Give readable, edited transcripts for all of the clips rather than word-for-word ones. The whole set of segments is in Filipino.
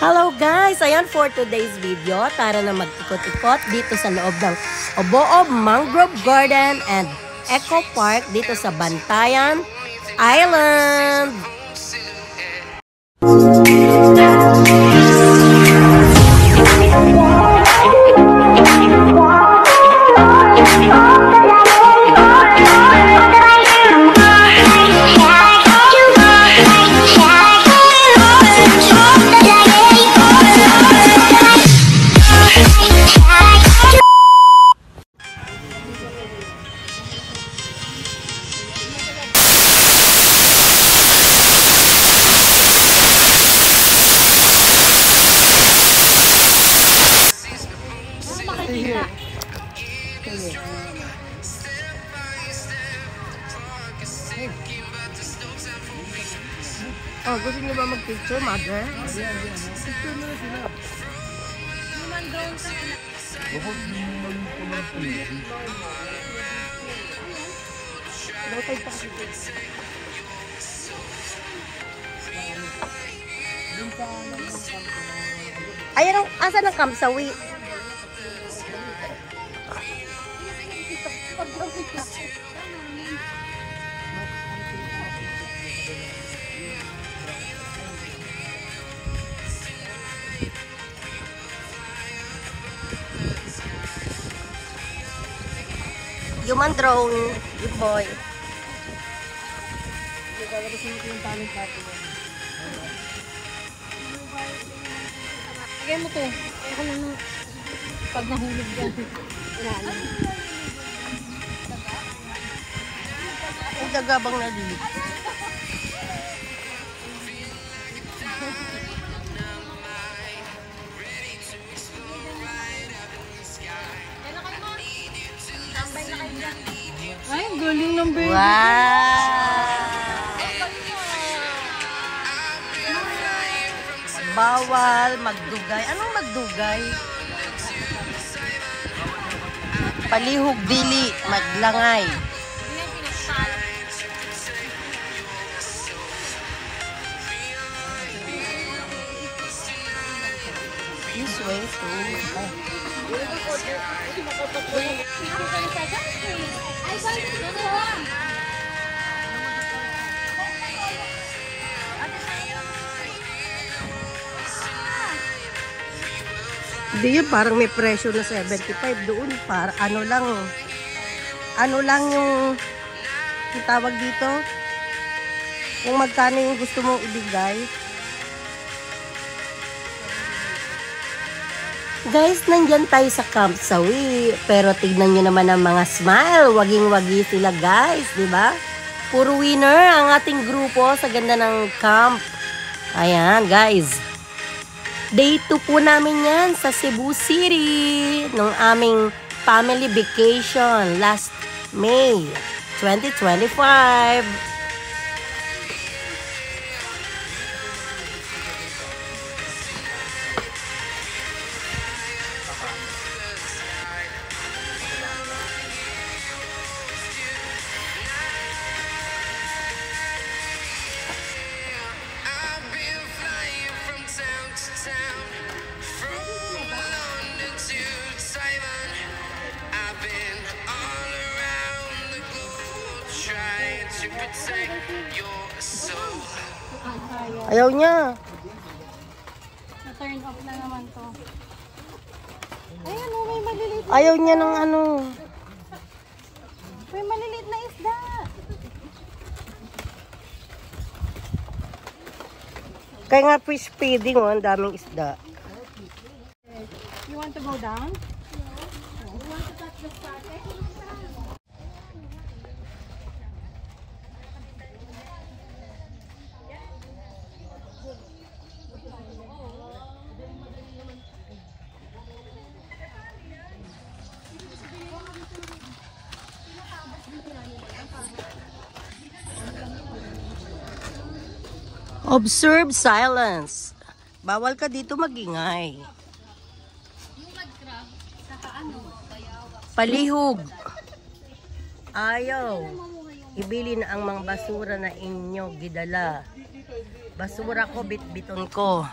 Hello guys! Ayan for today's video. Tara na mag-ikot-ikot dito sa loob ng Oboob Mangrove Garden and Eco Park dito sa Bantayan Island. Oh, gusto niyo ba mag-picture, mother? Picture mo na sila. Human drone sa sila. Bakit human ko lang sila? Lotay pa kasi. Ayan, asan ang kamsawi? Human drone, good boy. Lagay mo to. Ako lang pag nahulog dyan. Ang dagabang nalilig. Ay, galing ng baby. Wow! Bawal magdugay. Anong magdugay? Palihog dili, maglangay. This way too. Hindi yun, parang may presyo na 75 doon. Para ano lang yung tawag dito. Kung magkano yung gusto mong ibigay. Guys, nandyan tayo sa Camp Sawi. Pero tignan nyo naman ang mga smile. Waging-wagi sila guys, di ba? Puro winner ang ating grupo sa ganda ng camp. Ayan, guys. Day 2 po namin yan sa Cebu City nung aming family vacation last May 2025. Ayaw niya. Na-turn off na naman to. Ayan o, may maliliit. Ayaw niya ng ano. May maliliit na isda. Kaya nga fish feeding oh, ang daming isda. You want to go down? No. You want to touch the starter? Observe silence. Bawal ka dito magingay. Palihog. Ayaw. Ibili na ang mga basura na inyo gidala. Basura ko, bit-biton ko.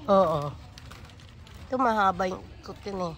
Oo. Ito mahaba yung ikot yun eh.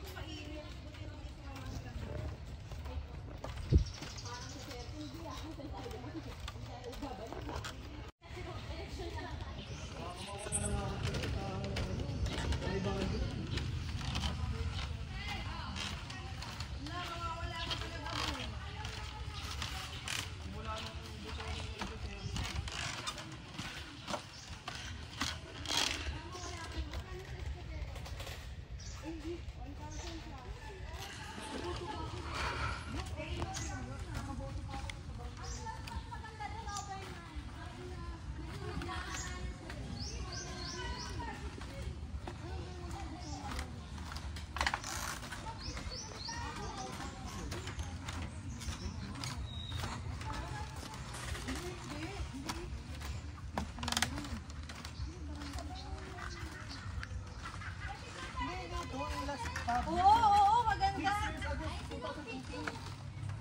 Oo, maganda.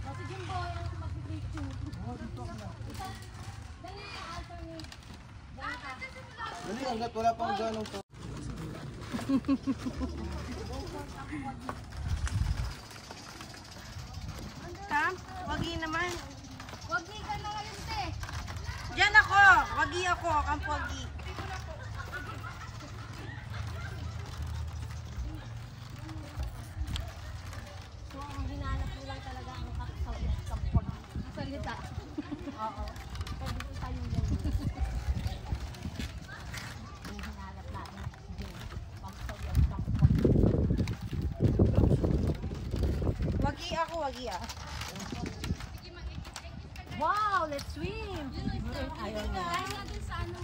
Kasi Jimbo, yung mag-picture. Dali, hanggat wala pang ganong to. Tam, wagi naman. Wagi ka na ngayon, te. Diyan ako. Wagi ako. Kampo wagi. So, ang hinahanap mo lang talaga ang kapag salita. Oo. Pwede ko tayo yung ganyan. Ang hinahanap natin. Wagi ako, wagi ah. Wow, let's swim! Ayaw na. Dahil nga dun sa ano.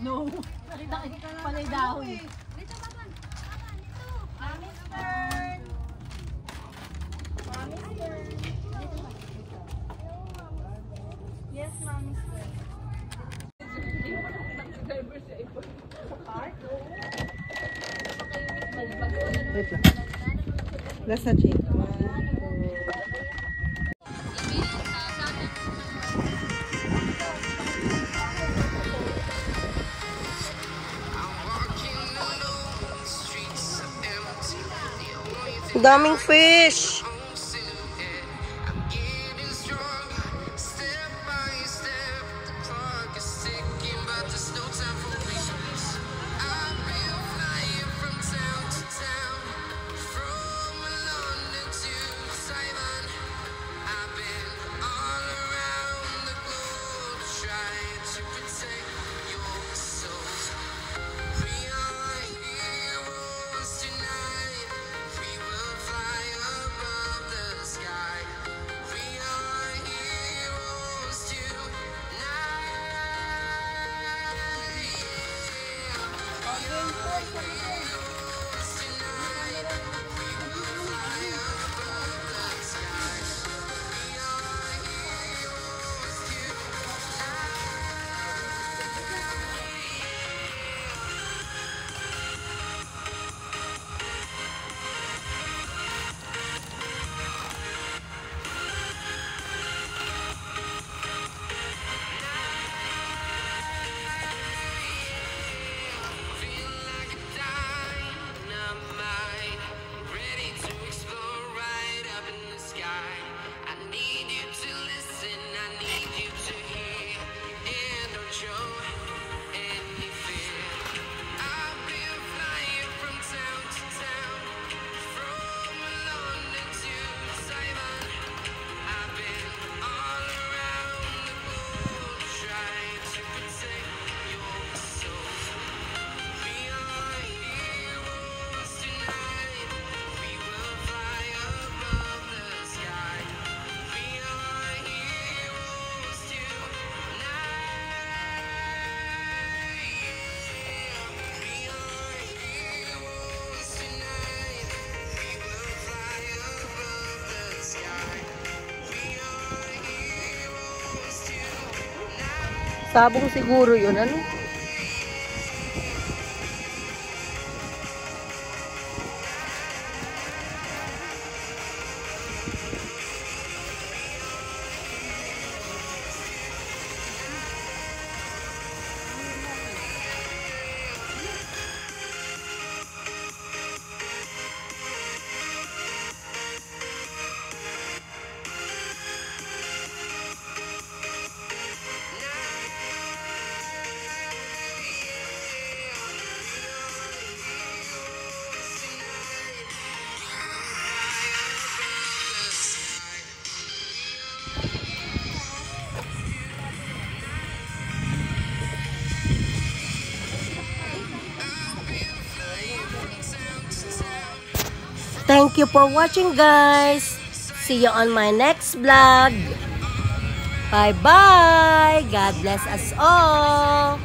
No. Nakita ka na palay dahon. Dito, Baban. Baban, dito. Mommy's turn. Mommy's turn. Yes, mommy's turn. Wait lang. Last na check. Daming fish! Sabong siguro yun, ano? Thank you for watching, guys. See you on my next vlog. Bye-bye. God bless us all.